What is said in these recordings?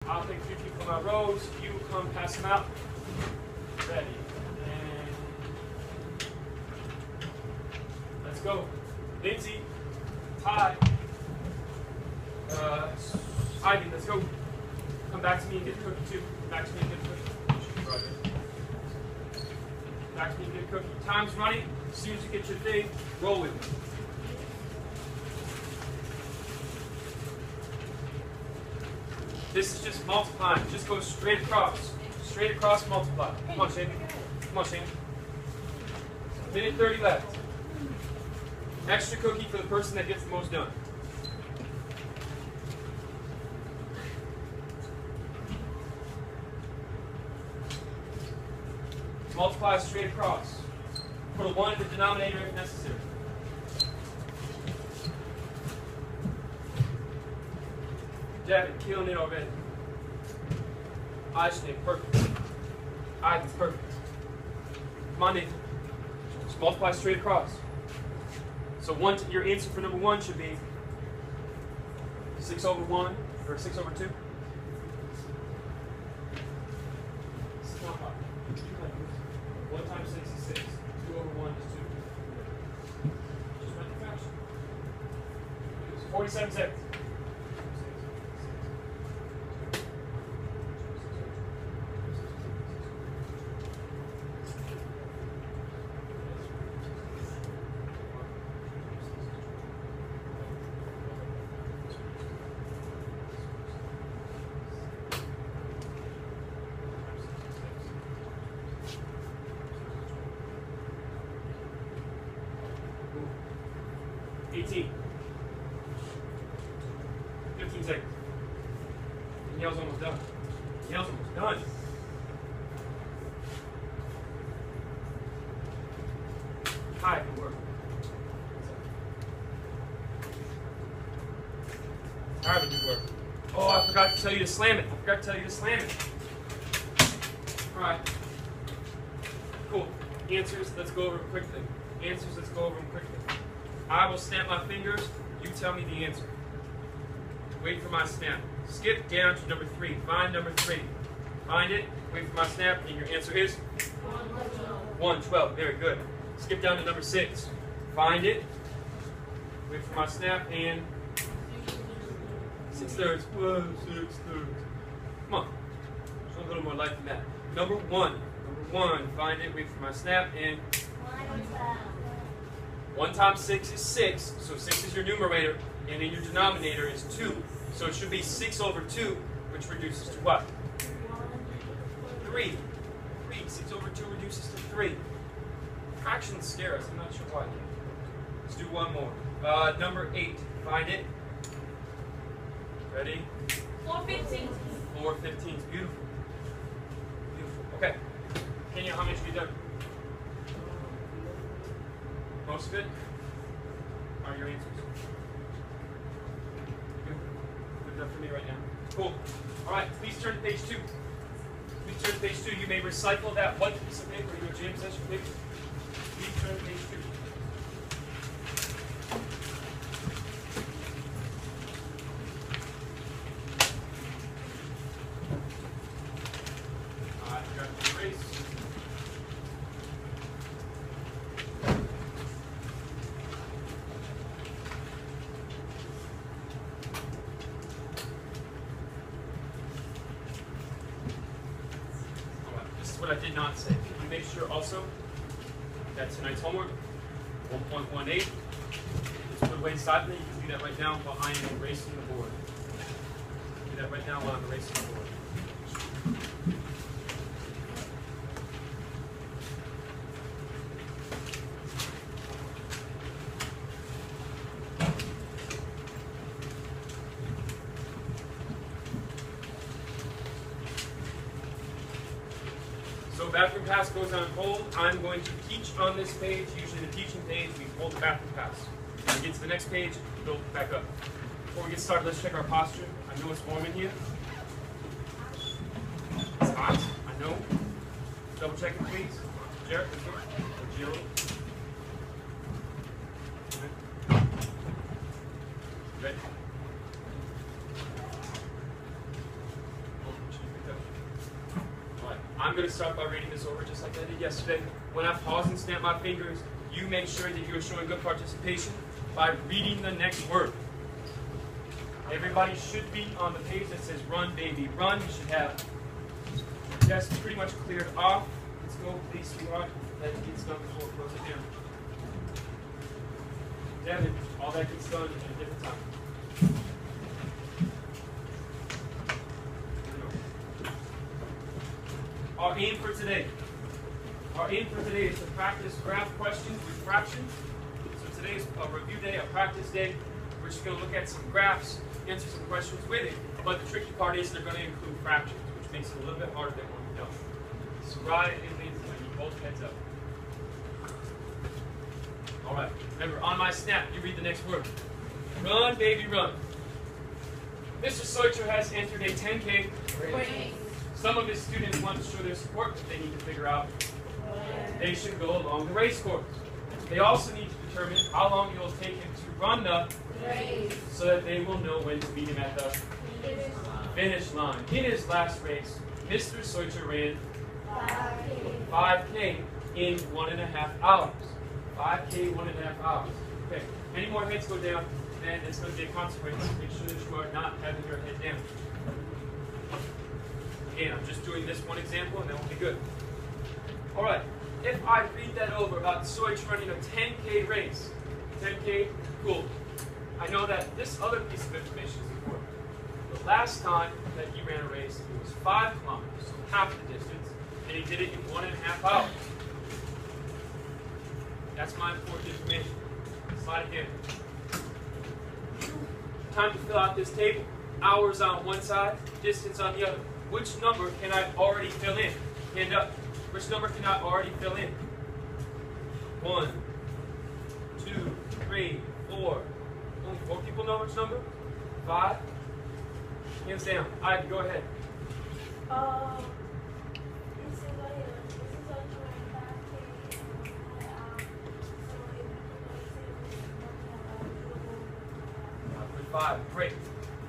I'll take 50 for my rows. You come pass them out. Ready. And let's go. Lindsay, Ty, Ivy, let's go. Come back to me and get a cookie too. Come back to me and get a cookie. Back to me and get a cookie. Time's running. As soon as you get your thing, roll with me. This is just multiplying. Just go straight across. Straight across, multiply. Come on, Shane. Come on, Shane. Minute 30 left. Extra cookie for the person that gets the most done. Multiply straight across. Put a 1 in the denominator if necessary. Devin, killing it already. Aishney, perfect. Ivan's perfect. Come on, Nathan. Just multiply straight across. So your answer for number 1 should be 6 over 1, or 6 over 2. It's not hard. 1 times 6 is 6. 2 over 1 is 2. Just write the fraction. 47 seconds. $18. 15 seconds. Danielle's almost done. Danielle's almost done. Hi, good work. Alright, good work. Oh, I forgot to tell you to slam it. Alright. Cool. Answers, let's go over them quickly. I will snap my fingers. You tell me the answer. Wait for my snap. Skip down to number 3. Find number 3. Find it. Wait for my snap. And your answer is? 112. Very good. Skip down to number 6. Find it. Wait for my snap. And 6/3. Whoa, 6/3. Come on. Show a little more life than that. Number 1. Find it. Wait for my snap. And 1 times 6 is 6, so 6 is your numerator, and in your denominator is 2. So it should be 6 over 2, which reduces to what? 3. 6 over 2 reduces to 3. Fractions scare us, I'm not sure why. Let's do one more. Number 8, find it. Ready? 4/15. 4/15, beautiful. Okay. Kenya, how much have you done? Most of it are your answers. Good enough for me right now. Cool. All right, please turn to page 2. You may recycle that one piece of paper in your jam session, please. Please turn to page 2. All right, you got to erase. What I did not say. Can you make sure also that tonight's homework, 1.18, is put away silently? You can do that right now while I am erasing the board. Do that right now while I'm erasing the board. So bathroom pass goes on hold. I'm going to teach on this page. Usually the teaching page, we hold the bathroom pass. When we get to the next page, go back up. Before we get started, let's check our posture. I know it's warm in here. It's hot, I know. Double check it, please. Jared, or Jill. Ready? I'm going to start by reading this over just like I did yesterday. When I pause and snap my fingers, you make sure that you're showing good participation by reading the next word. Everybody should be on the page that says run, baby, run. You should have your desk pretty much cleared off. Let's go, please, sweetheart. That gets done before we close it down. Devin, all that gets done at a different time. Our aim for today. Our aim for today is to practice graph questions with fractions. So today is a review day, a practice day. We're just going to look at some graphs, answer some questions with it. But the tricky part is they're going to include fractions, which makes it a little bit harder than what we've done. So Ryan and Lindsay, I need both heads up. All right. Remember, on my snap, you read the next word. Run, baby, run. Mr. Soiter has entered a 10K race. Some of his students want to show their support, but they need to figure out they should go along the race course. They also need to determine how long it will take him to run the race so that they will know when to meet him at the finish line. In his last race, Mr. Soiter ran 5K in 1.5 hours. 5K, 1.5 hours. Okay, any more heads go down, then it's going to be a consequence. Make sure that you are not having your head down. Again, I'm just doing this one example, and that will be good. All right, if I read that over about Soich running a 10K race, 10K, cool. I know that this other piece of information is important. The last time that he ran a race, it was 5 kilometers, so half the distance, and he did it in 1.5 hours. That's my important information. Slide again. Time to fill out this table. Hours on one side, distance on the other. Which number can I already fill in? Hand up. Which number can I already fill in? 1, 2, 3, 4. Only 4 people know which number? 5. Hands down. Ivy, go ahead. Put 5. Great.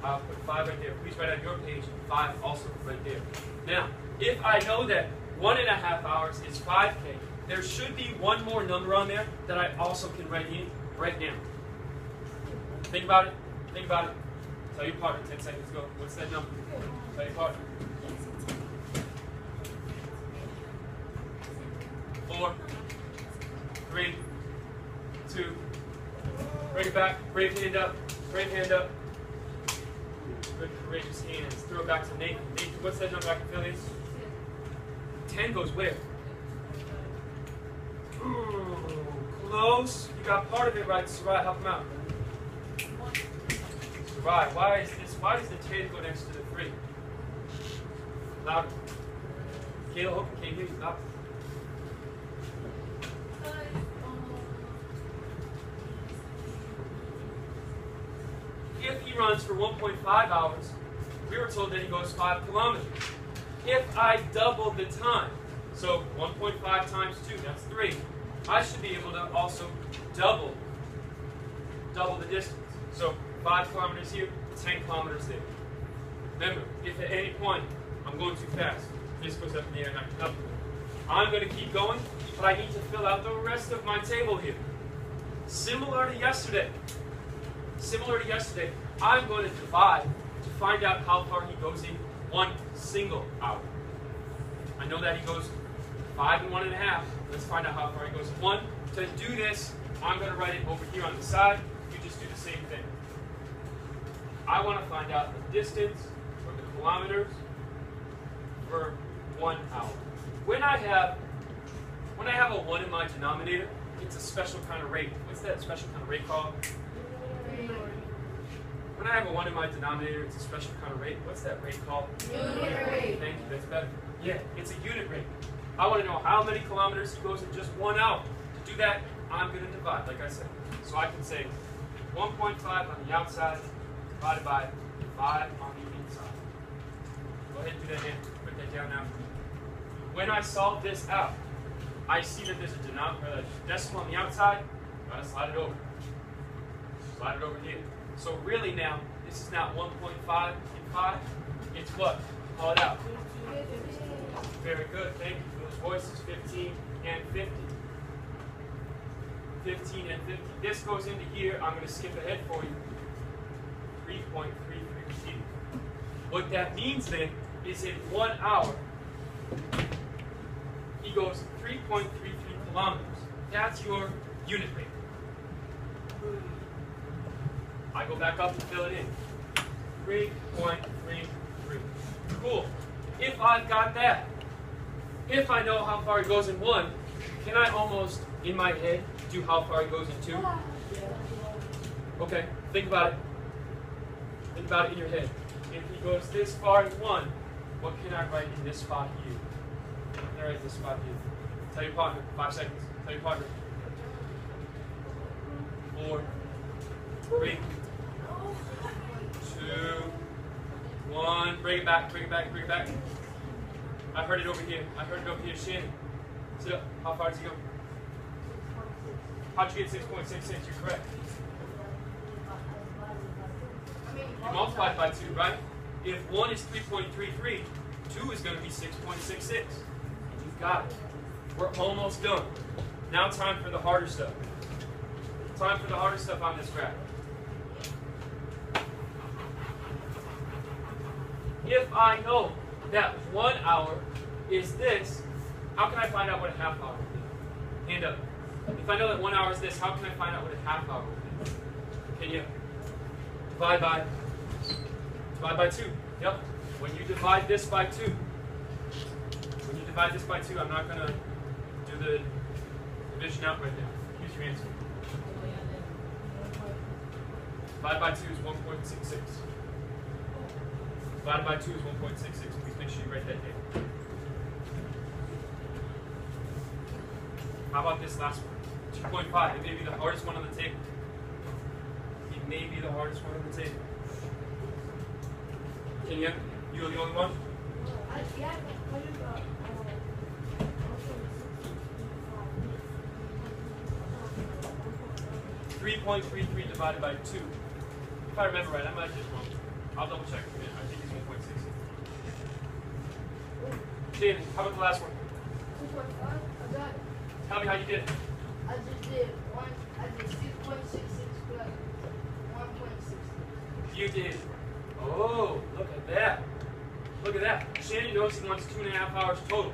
I'll put 5 right there. Please write on your page 5 also right there. Now, if I know that 1.5 hours is 5K, there should be one more number on there that I also can write in right now. Think about it. Think about it. Tell your partner. 10 seconds ago. What's that number? Tell your partner. 4, 3, 2. Bring it back. Brave hand up. Brave hand up. Good courageous hands. Throw it back to Nathan. Nathan, what's that number I can fill in? 10 goes where? Ooh, close. You got part of it right. Sarai, help him out. Sarai, why does the 10 go next to the 3? Louder. Kayla, hope you can't hear you. Louder. If he runs for 1.5 hours, we were told that he goes 5 kilometers. If I double the time, so 1.5 times 2, that's 3, I should be able to also double the distance. So 5 kilometers here, 10 kilometers there. Remember, if at any point I'm going too fast, this goes up in the air and I can up it. I'm going to keep going, but I need to fill out the rest of my table here. Similar to yesterday, I'm going to divide to find out how far he goes in 1 single hour. I know that he goes 5 and 1.5. Let's find out how far he goes in 1. To do this, I'm going to write it over here on the side. You just do the same thing. I want to find out the distance, or the kilometers, for 1 hour. When I have a 1 in my denominator, it's a special kind of rate. What's that special kind of rate called? When I have a 1 in my denominator, it's a special kind of rate. What's that rate called? Unit rate. Thank you, that's better. Yeah, it's a unit rate. I want to know how many kilometers he goes in just 1 hour. To do that, I'm going to divide, like I said. So I can say 1.5 on the outside divided by 5 on the inside. Go ahead and do that again. Put that down now. When I solve this out, I see that there's a decimal on the outside. I'm going to slide it over. Slide it over here. So really now, this is not 1.5 and 5. It's what? Call it out. 15. Very good. Thank you for those voices. 15 and 50. 15 and 50. This goes into here. I'm going to skip ahead for you. 3.33 feet. What that means then is in 1 hour, he goes 3.33 kilometers. That's your unit rate. I go back up and fill it in. 3.33. Cool. If I've got that, if I know how far he goes in 1, can I almost, in my head, do how far he goes in 2? Okay, think about it. Think about it in your head. If he goes this far in 1, what can I write in this spot here? What can I write in this spot here? Tell your partner. 5 seconds. Tell your partner. 4, 3, 2, 1. Bring it back. Bring it back. Bring it back. I heard it over here. I heard it over here. Shannon. Sit up. How far does he go? How'd you get 6.66? You're correct. You multiplied by 2, right? If 1 is 3.33, 2 is going to be 6.66. You've got it. We're almost done. Now time for the harder stuff. Time for the harder stuff on this graph. If I know that 1 hour is this, how can I find out what a half hour is? Hand up. If I know that 1 hour is this, how can I find out what a half hour is? Can you divide by 2? Yep. When you divide this by 2, I'm not going to do the division out right now. Here's your answer. Divide by 2 is 1.66. Divided by 2 is 1.66. Please make sure you write that down. How about this last one? 2.5. It may be the hardest one on the table. It may be the hardest one on the table. Can you? You're the only one? 3.33 divided by 2. If I remember right, I might have just wrong. I'll double check it. I think it's 1.66. Shannon, how about the last one? 2.5. I got it. Tell me how you did it. I just did 6.66 plus 1.66. You did. Oh, look at that. Look at that. Shannon knows he wants 2.5 hours total.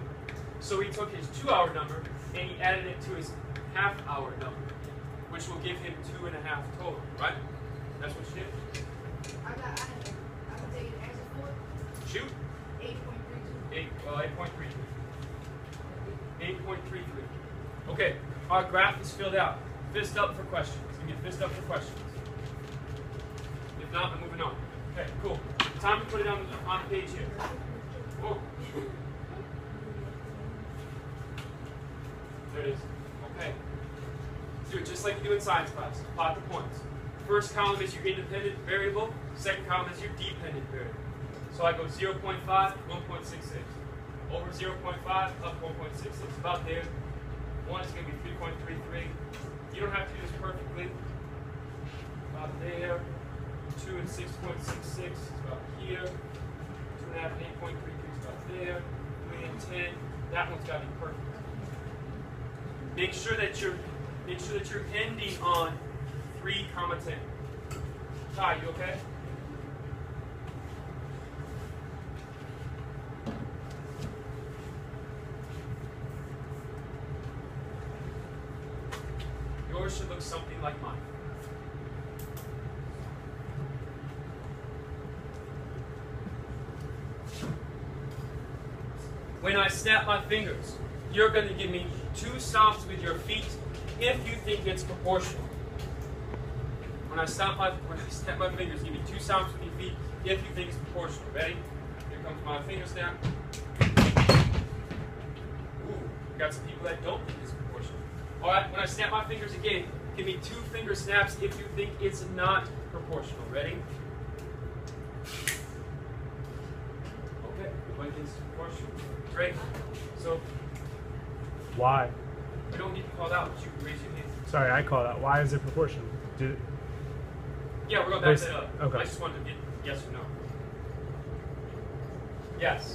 So he took his 2-hour number and he added it to his half-hour number, which will give him 2.5 total, right? That's what you did. I can take an answer for it. Shoot. 8.32. 8.33. Okay, our graph is filled out. Fist up for questions. You get fist up for questions. If not, I'm moving on. Okay, cool. Time to put it on the page here. Whoa. There it is. Okay. Do it just like you do in science class. Plot the points. First column is your independent variable. Second column is your dependent variable. So I go 0.5, 1.66. Over 0.5, up 1.66. About there. 1 is going to be 3.33. You don't have to do this perfectly. About there. 2 and 6.66 is about here. 2.5 and 8.33 is about there. 3 and 10. That one's got to be perfect. Make sure that you're ending on 3, 10. Ty, you okay? Yours should look something like mine. When I snap my fingers, you're going to give me 2 stomps with your feet if you think it's proportional. When I snap my fingers, give me 2 stomps with your feet if you think it's proportional. Ready? Here comes my finger snap. Ooh, we got some people that don't think it's proportional. All right, when I snap my fingers again, give me 2 finger snaps if you think it's not proportional. Ready? Okay, everybody thinks it's proportional. Great. So, Why? you don't need to call it out, but you can raise your hand. Sorry, I called out. Why is it proportional? Yeah, we're going to back that up. Okay. I just wanted to get yes or no. Yes.